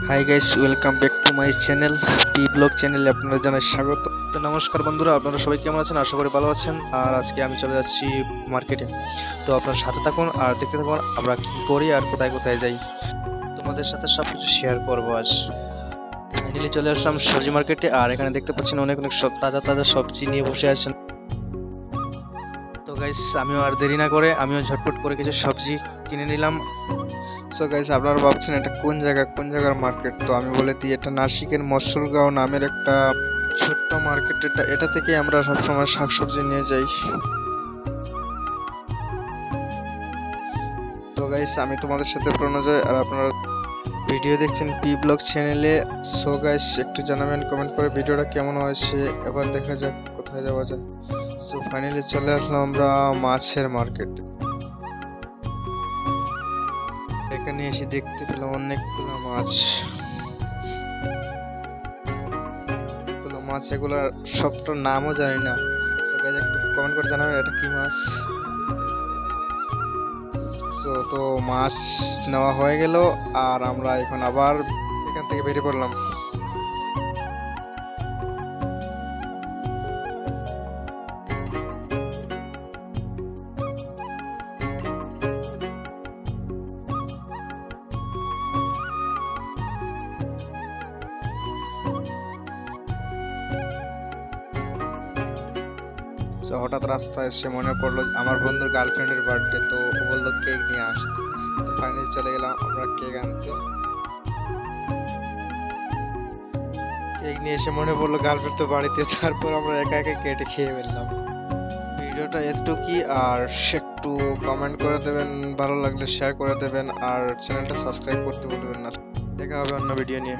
Hi guys, welcome back to my channel P blog চ্যানেলে আপনারা জানাই স্বাগত। তো নমস্কার বন্ধুরা, আপনারা সবাই কেমন আছেন? আশা করি ভালো আছেন। আর আজকে আমি চলে যাচ্ছি মার্কেটে। তো আপনার সাথে থাকুন আর দেখতে থাকুন আমরা কি করি আর কোথায় কোথায় যাই। তোমাদের সাথে সব কিছু শেয়ার করবো আজ। ফাইনালি চলে আসলাম সবজি মার্কেটে, আর এখানে দেখতে পাচ্ছেন অনেক অনেক সব তাজা তাজা সবজি নিয়ে বসে আছেন। তো গাইস, আমিও আর দেরি না করে আমিও ঝটপট করে কিছু সবজি কিনে নিলাম। সো গাইস, আপনারা ভাবছেন এটা কোন জায়গার মার্কেট? তো আমি বলে দিই, এটা নাসিকের মসলগাঁও নামের একটা ছোট্ট মার্কেট। এটা থেকে আমরা সবসময় শাকসবজি নিয়ে যাই। তো গাইস, আমি তোমাদের সাথে প্রণয়, আর আপনারা ভিডিও দেখছেন পি ব্লগ চ্যানেলে। সো গাইস, একটু জানাবেন কমেন্ট করে ভিডিওটা কেমন হয়েছে। এবার দেখা যাক কোথায় যাওয়া যায়। সো ফাইনালি চলে আসলাম আমরা মাছের মার্কেটে। এখানে এসে দেখতে পেলাম অনেকগুলো মাছ। এগুলোর সবটার নামও জানি না। তো গাইস, একটু কমেন্ট করে জানাবেন এটা কি মাছ। তো মাছ নেওয়া হয়ে গেল, আর আমরা এখন আবার এখান থেকে বেরিয়ে পড়লাম। তো হঠাৎ রাস্তায় এসে মনে পড়লো আমার বন্ধুর গার্লফ্রেন্ডের বার্থডে, তো ও বললো কেক নিয়ে আসতে। তো ফাইনালি চলে গেলাম আমরা কেক আনতে। কেক নিয়ে এসে মনে পড়লো গার্লফ্রেন্ড তো বাড়িতে, তারপর আমরা একা একা কেটে খেয়ে ফেললাম। ভিডিওটা এতটুকুই, আর একটু কমেন্ট করে দেবেন, ভালো লাগলে শেয়ার করে দেবেন, আর চ্যানেলটা সাবস্ক্রাইব করতে ভুলবেন না। দেখা হবে অন্য ভিডিও নিয়ে।